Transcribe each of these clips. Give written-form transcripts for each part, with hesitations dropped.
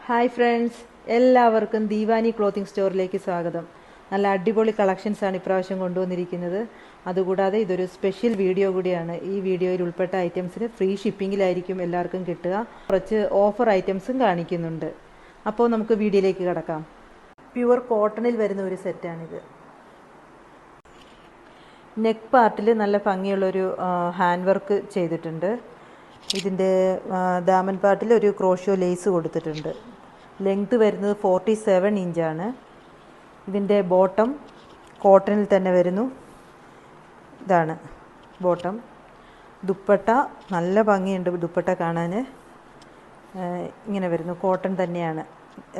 Hi friends, എല്ലാവർക്കും ദീവാനി clothing സ്റ്റോറിലേക്ക് സ്വാഗതം. നല്ല അടിപൊളി കളക്ഷൻസാണ് ഇപ്രാവശ്യം കൊണ്ടുവന്നിരിക്കുന്നത്. അതുകൂടാതെ ഇതൊരു സ്പെഷ്യൽ വീഡിയോ കൂടിയാണ്. ഈ വീഡിയോയിൽ ഉൾപ്പെട്ട ഐറ്റംസിന് ഫ്രീ ഷിപ്പിങ്ങിലായിരിക്കും എല്ലാവർക്കും കിട്ടുക. കുറച്ച് ഓഫർ ഐറ്റംസും കാണിക്കുന്നുണ്ട്. അപ്പോൾ നമുക്ക് വീഡിയോയിലേക്ക് കിടക്കാം. പ്യുവർ കോട്ടണിൽ വരുന്ന ഒരു സെറ്റാണിത്. നെക്ക് പാർട്ടിൽ നല്ല ഭംഗിയുള്ളൊരു ഹാൻഡ് വർക്ക് ചെയ്തിട്ടുണ്ട്. ഇതിൻ്റെ ദാമൻ പാർട്ടിൽ ഒരു ക്രോഷ്യോ ലേസ് കൊടുത്തിട്ടുണ്ട്. ലെങ്ത് വരുന്നത് 47 ഇഞ്ചാണ്. ഇതിൻ്റെ ബോട്ടം കോട്ടണിൽ തന്നെ വരുന്നു. ഇതാണ് ബോട്ടം. ദുപ്പട്ട നല്ല ഭംഗിയുണ്ട്. ദുപ്പട്ട കാണാൻ ഇങ്ങനെ വരുന്നു. കോട്ടൺ തന്നെയാണ്.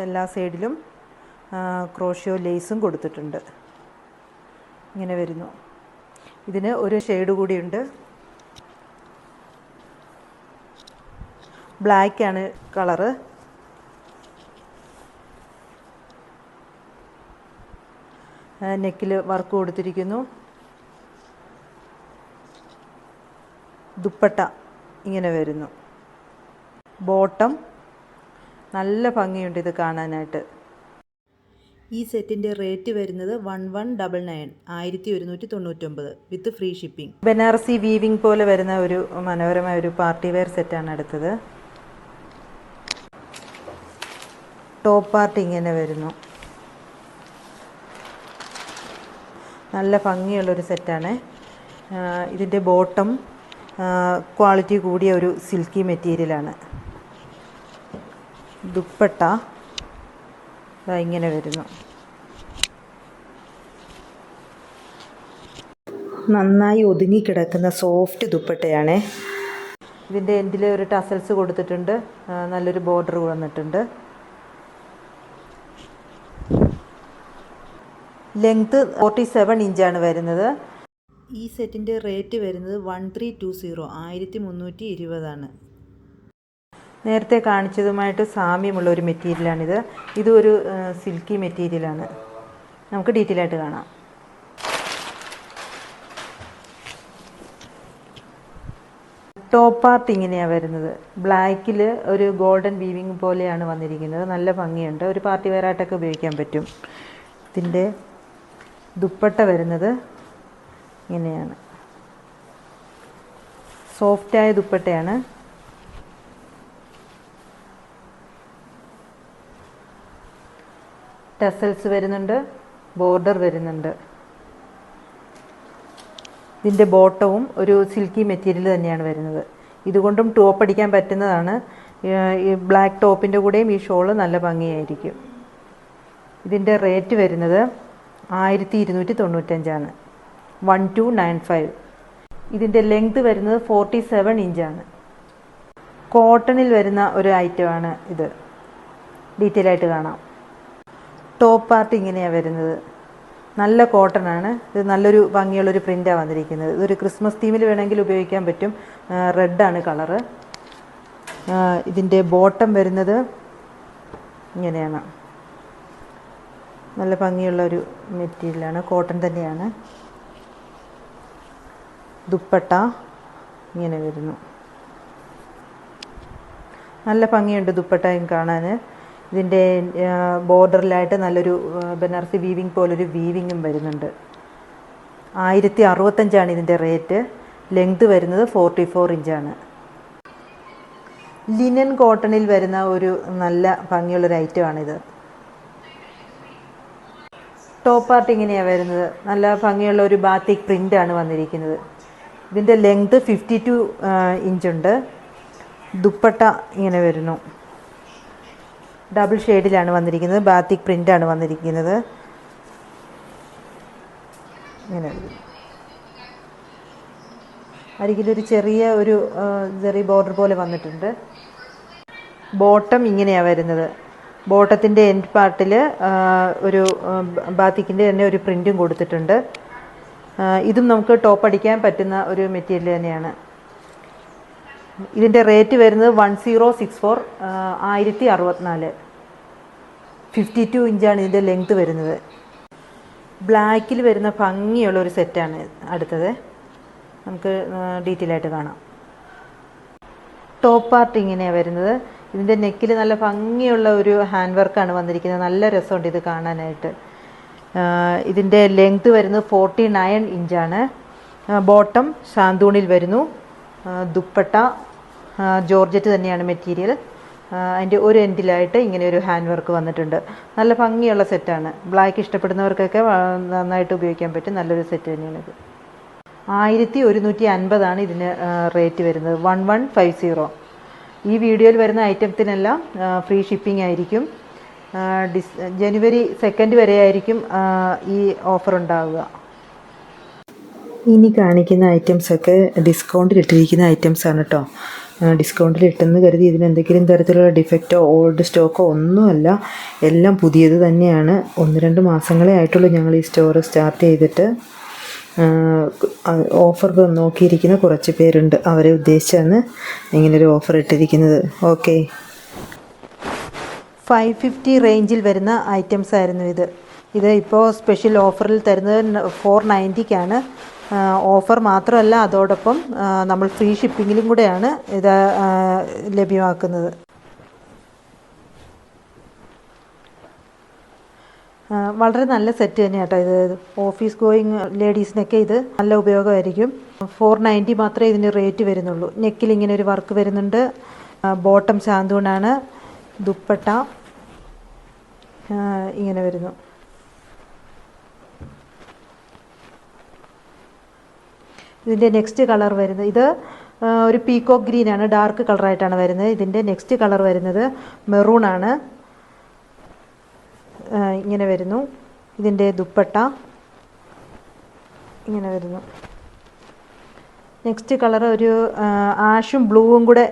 എല്ലാ സൈഡിലും ക്രോഷ്യോ ലേസും കൊടുത്തിട്ടുണ്ട്. ഇങ്ങനെ വരുന്നു. ഇതിന് ഒരു ഷെയ്ഡ് കൂടിയുണ്ട്. ബ്ലാക്കാണ് കളറ്. നെക്കിൽ വർക്ക് കൊടുത്തിരിക്കുന്നു. ദുപ്പട്ട ഇങ്ങനെ വരുന്നു. ബോട്ടം നല്ല ഭംഗിയുണ്ട് ഇത് കാണാനായിട്ട്. ഈ സെറ്റിൻ്റെ റേറ്റ് വരുന്നത് 1199 1199 വിത്ത് ഫ്രീ ഷിപ്പിംഗ്. ബനാറസി വീവിംഗ് പോലെ വരുന്ന ഒരു മനോഹരമായ ഒരു പാർട്ടി വെയർ സെറ്റാണ് അടുത്തത്. ടോപ്പ് പാർട്ട് ഇങ്ങനെ വരുന്നു. നല്ല ഭംഗിയുള്ളൊരു സെറ്റാണ്. ഇതിൻ്റെ ബോട്ടം ക്വാളിറ്റി കൂടിയ ഒരു സിൽക്കി മെറ്റീരിയലാണ്. ദുപ്പട്ട ഇങ്ങനെ വരുന്നു. നന്നായി ഒതുങ്ങിക്കിടക്കുന്ന സോഫ്റ്റ് ദുപ്പട്ടയാണ്. ഇതിൻ്റെ എൻഡിൽ ഒരു ടസൽസ് കൊടുത്തിട്ടുണ്ട്. നല്ലൊരു ബോർഡർ വന്നിട്ടുണ്ട്. ലെങ്ത്ത് 47 ഇഞ്ചാണ് വരുന്നത്. ഈ സെറ്റിൻ്റെ റേറ്റ് വരുന്നത് 1320 1320 നേരത്തെ കാണിച്ചതുമായിട്ട് സാമ്യമുള്ള ഒരു മെറ്റീരിയലാണിത്. ഇതൊരു സിൽക്കി മെറ്റീരിയലാണ്. നമുക്ക് ഡീറ്റെയിൽ ആയിട്ട് കാണാം. ടോപ്പ് പാർട്ട് ഇങ്ങനെയാണ് വരുന്നത്. ബ്ലാക്കിൽ ഒരു ഗോൾഡൻ വീവിങ് പോലെയാണ് വന്നിരിക്കുന്നത്. നല്ല ഭംഗിയുണ്ട്. ഒരു പാർട്ടി വെയർ ആയിട്ടൊക്കെ ഉപയോഗിക്കാൻ പറ്റും. ഇതിൻ്റെ ദുപ്പട്ട വരുന്നത് ഇങ്ങനെയാണ്. സോഫ്റ്റായ ദുപ്പട്ടയാണ്. ടസൽസ് വരുന്നുണ്ട്. ബോർഡർ വരുന്നുണ്ട്. ഇതിൻ്റെ ബോട്ടവും ഒരു സിൽക്കി മെറ്റീരിയൽ തന്നെയാണ് വരുന്നത്. ഇതുകൊണ്ടും ടോപ്പ് അടിക്കാൻ പറ്റുന്നതാണ്. ഈ ബ്ലാക്ക് ടോപ്പിൻ്റെ കൂടെയും ഈ ഷോള് നല്ല ഭംഗിയായിരിക്കും. ഇതിൻ്റെ റേറ്റ് വരുന്നത് 1295 1295. ഇതിൻ്റെ ലെങ്ത് വരുന്നത് 47 ഇഞ്ചാണ്. കോട്ടണിൽ വരുന്ന ഒരു ഐറ്റമാണ് ഇത്. ഡീറ്റെയിൽ ആയിട്ട് കാണാം. ടോപ്പ് പാർട്ട് ഇങ്ങനെയാണ് വരുന്നത്. നല്ല കോട്ടണാണ്. ഇത് നല്ലൊരു ഭംഗിയുള്ളൊരു പ്രിൻ്റാണ് വന്നിരിക്കുന്നത്. ഇതൊരു ക്രിസ്മസ് തീമിൽ വേണമെങ്കിൽ ഉപയോഗിക്കാൻ പറ്റും. റെഡാണ് കളറ്. ഇതിൻ്റെ ബോട്ടം വരുന്നത് ഇങ്ങനെയാണ്. നല്ല ഭംഗിയുള്ളൊരു മെറ്റീരിയലാണ്. കോട്ടൺ തന്നെയാണ്. ദുപ്പട്ട ഇങ്ങനെ വരുന്നു. നല്ല ഭംഗിയുണ്ട് ദുപ്പട്ടയും കാണാൻ. ഇതിൻ്റെ ബോർഡറിലായിട്ട് നല്ലൊരു ബനാറസി വീവിങ് പോലൊരു വീവിങ്ങും വരുന്നുണ്ട്. 1065 ഇതിൻ്റെ റേറ്റ്. ലെങ്ത് വരുന്നത് 44 ഇഞ്ചാണ്. ലിനൻ കോട്ടണിൽ വരുന്ന ഒരു നല്ല ഭംഗിയുള്ളൊരു ഐറ്റമാണിത്. ടോപ്പ് പാർട്ട് ഇങ്ങനെയാണ് വരുന്നത്. നല്ല ഭംഗിയുള്ള ഒരു ബാത്തിക് പ്രിൻ്റാണ് വന്നിരിക്കുന്നത്. ഇതിൻ്റെ ലെങ്ത് 52 ഇഞ്ചുണ്ട്. ദുപ്പട്ട ഇങ്ങനെ വരുന്നു. ഡബിൾ ഷെയ്ഡിലാണ് വന്നിരിക്കുന്നത്. ബാത്തിക് പ്രിൻ്റാണ് വന്നിരിക്കുന്നത്. ഇങ്ങനെ അരികിലൊരു ചെറിയ ഒരു ചെറിയ ബോർഡർ പോലെ വന്നിട്ടുണ്ട്. ബോട്ടം ഇങ്ങനെയാണ് വരുന്നത്. ബോട്ടത്തിൻ്റെ എൻഡ് പാർട്ടിൽ ഒരു ബാത്തിക്കിൻ്റെ തന്നെ ഒരു പ്രിൻറ്റും കൊടുത്തിട്ടുണ്ട്. ഇതും നമുക്ക് ടോപ്പ് അടിക്കാൻ പറ്റുന്ന ഒരു മെറ്റീരിയൽ തന്നെയാണ്. ഇതിൻ്റെ റേറ്റ് വരുന്നത് 1064 1064. 52 ഇഞ്ചാണ് ഇതിൻ്റെ ലെങ്ത് വരുന്നത്. ബ്ലാക്കിൽ വരുന്ന ഭംഗിയുള്ളൊരു സെറ്റാണ് അടുത്തത്. നമുക്ക് ഡീറ്റെയിൽ ആയിട്ട് കാണാം. ടോപ്പ് പാർട്ട് ഇങ്ങനെയാണ് വരുന്നത്. ഇതിൻ്റെ നെക്കിൽ നല്ല ഭംഗിയുള്ള ഒരു ഹാൻഡ് വർക്കാണ് വന്നിരിക്കുന്നത്. നല്ല രസമുണ്ട് ഇത് കാണാനായിട്ട്. ഇതിൻ്റെ ലെങ്ത് വരുന്നത് 49 ഇഞ്ചാണ്. ബോട്ടം ഷാന്തൂണിൽ വരുന്നു. ദുപ്പട്ട ജോർജറ്റ് തന്നെയാണ് മെറ്റീരിയൽ. അതിൻ്റെ ഒരു എൻഡിലായിട്ട് ഇങ്ങനെ ഒരു ഹാൻഡ് വർക്ക് വന്നിട്ടുണ്ട്. നല്ല ഭംഗിയുള്ള സെറ്റാണ്. ബ്ലാക്ക് ഇഷ്ടപ്പെടുന്നവർക്കൊക്കെ നന്നായിട്ട് ഉപയോഗിക്കാൻ പറ്റും. നല്ലൊരു സെറ്റ് തന്നെയാണിത്. 1150 ഇതിന് റേറ്റ് വരുന്നത്. 1150. ഈ വീഡിയോയിൽ വരുന്ന ഐറ്റംസിനെല്ലാം ഫ്രീ ഷിപ്പിംഗ് ആയിരിക്കും. ജനുവരി 2 വരെ ആയിരിക്കും ഈ ഓഫർ ഉണ്ടാവുക. ഇനി കാണിക്കുന്ന ഐറ്റംസൊക്കെ ഡിസ്കൗണ്ടിലിട്ടിരിക്കുന്ന ഐറ്റംസാണ് കേട്ടോ. ഡിസ്കൗണ്ടിലിട്ടെന്ന് കരുതി ഇതിന് എന്തെങ്കിലും തരത്തിലുള്ള ഡിഫക്റ്റോ ഓൾഡ് സ്റ്റോക്കോ ഒന്നുമല്ല. എല്ലാം പുതിയത് തന്നെയാണ്. 1-2 മാസങ്ങളേ ആയിട്ടുള്ളൂ ഞങ്ങൾ ഈ സ്റ്റോർ സ്റ്റാർട്ട് ചെയ്തിട്ട്. ഓഫർ നോക്കിയിരിക്കുന്ന കുറച്ച് പേരുണ്ട്. അവരെ ഉദ്ദേശിച്ചാണ് ഇങ്ങനൊരു ഓഫർ ഇട്ടിരിക്കുന്നത്. ഓക്കെ, 550 റേഞ്ചിൽ വരുന്ന ഐറ്റംസ് ആയിരുന്നു ഇത് ഇപ്പോൾ സ്പെഷ്യൽ ഓഫറിൽ തരുന്നത് 490-ക്കാണ്. ഓഫർ മാത്രമല്ല, അതോടൊപ്പം നമ്മൾ ഫ്രീ ഷിപ്പിങ്ങിലും കൂടെയാണ് ഇത് ലഭ്യമാക്കുന്നത്. വളരെ നല്ല സെറ്റ് തന്നെയാണ് കേട്ടോ ഇത്. ഓഫീസ് ഗോയിങ് ലേഡീസിനൊക്കെ ഇത് നല്ല ഉപയോഗമായിരിക്കും. 490 മാത്രമേ ഇതിന് റേറ്റ് വരുന്നുള്ളൂ. നെക്കിൽ ഇങ്ങനെ ഒരു വർക്ക് വരുന്നുണ്ട്. ബോട്ടം ശാന്തൂണാണ്. ദുപ്പട്ട ഇങ്ങനെ വരുന്നു. ഇതിൻ്റെ നെക്സ്റ്റ് കളർ വരുന്നത് ഇത് ഒരു പീകോക്ക് ഗ്രീനാണ്. ഡാർക്ക് കളറായിട്ടാണ് വരുന്നത്. ഇതിൻ്റെ നെക്സ്റ്റ് കളർ വരുന്നത് മെറൂണാണ്. ഇങ്ങനെ വരുന്നു. ഇതിൻ്റെ ദുപ്പട്ട ഇങ്ങനെ വരുന്നു. നെക്സ്റ്റ് കളർ ഒരു ആഷും ബ്ലൂവും കൂടെ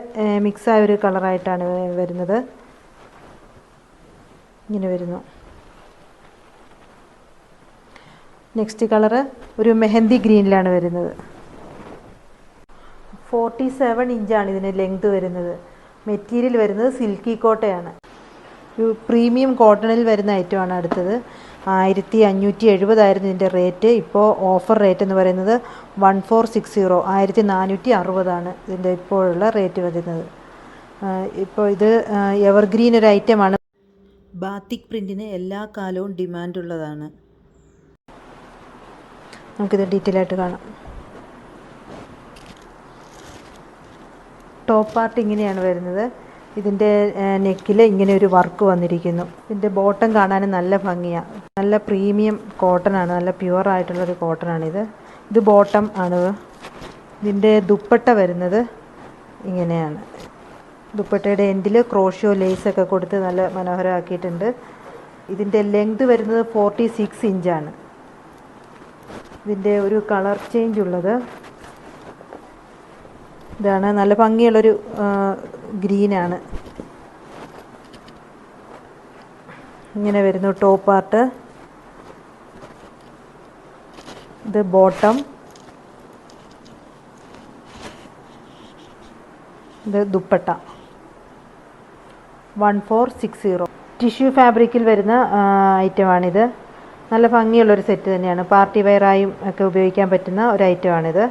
മിക്സായ ഒരു കളറായിട്ടാണ് വരുന്നത്. ഇങ്ങനെ വരുന്നു. നെക്സ്റ്റ് കളറ് ഒരു മെഹന്തി ഗ്രീനിലാണ് വരുന്നത്. 47 ഇഞ്ചാണ് ഇതിന് ലെങ്ത് വരുന്നത്. മെറ്റീരിയൽ വരുന്നത് സിൽക്കി കോട്ടയാണ്. ഒരു പ്രീമിയം കോട്ടണിൽ വരുന്ന ഐറ്റമാണ് അടുത്തത്. 1570 ആയിരുന്നു ഇതിൻ്റെ റേറ്റ്. ഇപ്പോൾ ഓഫർ റേറ്റ് എന്ന് പറയുന്നത് 1460, 1460 ഇതിൻ്റെ ഇപ്പോഴുള്ള റേറ്റ് വരുന്നത്. ഇപ്പോൾ ഇത് എവർഗ്രീൻ ഒരു ഐറ്റമാണ്. ബാത്തിക് പ്രിൻറ്റിന് എല്ലാ കാലവും ഡിമാൻഡുള്ളതാണ്. നമുക്കിത് ഡീറ്റെയിൽ ആയിട്ട് കാണാം. ടോപ്പ് പാർട്ട് ഇങ്ങനെയാണ് വരുന്നത്. ഇതിൻ്റെ നെക്കിൽ ഇങ്ങനെ ഒരു വർക്ക് വന്നിരിക്കുന്നു. ഇതിൻ്റെ ബോട്ടം കാണാനും നല്ല ഭംഗിയാണ്. നല്ല പ്രീമിയം കോട്ടനാണ്. നല്ല പ്യുവർ ആയിട്ടുള്ളൊരു കോട്ടനാണിത്. ഇത് ബോട്ടം ആണ്. ഇതിൻ്റെ ദുപ്പട്ട വരുന്നത് ഇങ്ങനെയാണ്. ദുപ്പട്ടയുടെ എൻഡിൽ ക്രോഷ്യോ ലേസൊക്കെ കൊടുത്ത് നല്ല മനോഹരമാക്കിയിട്ടുണ്ട്. ഇതിൻ്റെ ലെങ്ത് വരുന്നത് 46 ഇഞ്ചാണ്. ഇതിൻ്റെ ഒരു കളർ ചേഞ്ച് ഉള്ളത് ഇതാണ്. നല്ല ഭംഗിയുള്ളൊരു ഗ്രീനാണ്. ഇങ്ങനെ വരുന്നു ടോപ്പ് പാർട്ട്. ഇത് ബോട്ടം. ഇത് ദുപ്പട്ട. 1460. ടിഷ്യൂ ഫാബ്രിക്കിൽ വരുന്ന ഐറ്റമാണിത്. നല്ല ഭംഗിയുള്ളൊരു സെറ്റ് തന്നെയാണ്. പാർട്ടി വെയറായും ഒക്കെ ഉപയോഗിക്കാൻ പറ്റുന്ന ഒരു ഐറ്റമാണിത്.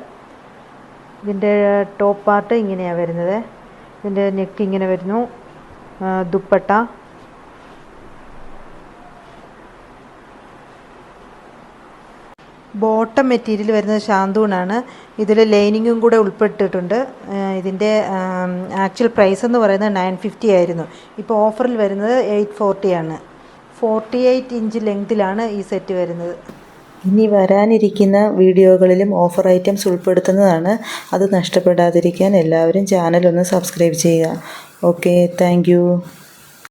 ഇതിൻ്റെ ടോപ്പ് പാർട്ട് ഇങ്ങനെയാണ് വരുന്നത്. ഇതിൻ്റെ നെക്ക് ഇങ്ങനെ വരുന്നു. ദുപ്പട്ട. ബോട്ടം മെറ്റീരിയൽ വരുന്നത് ഷാന്തൂണാണ്. ഇതിൽ ലൈനിങ്ങും കൂടെ ഉൾപ്പെട്ടിട്ടുണ്ട്. ഇതിൻ്റെ ആക്ച്വൽ പ്രൈസ് എന്ന് പറയുന്നത് 950 ആയിരുന്നു. ഇപ്പോൾ ഓഫറിൽ വരുന്നത് 840 48 ഇഞ്ച് ലെങ്തിലാണ് ഈ സെറ്റ് വരുന്നത്. ഇനി വരാനിരിക്കുന്ന വീഡിയോകളിലും ഓഫർ ഐറ്റംസ് ഉൾപ്പെടുത്തുന്നതാണ്. അത് നഷ്ടപ്പെടാതിരിക്കാൻ എല്ലാവരും ചാനൽ ഒന്ന് സബ്സ്ക്രൈബ് ചെയ്യുക. Okay, thank you.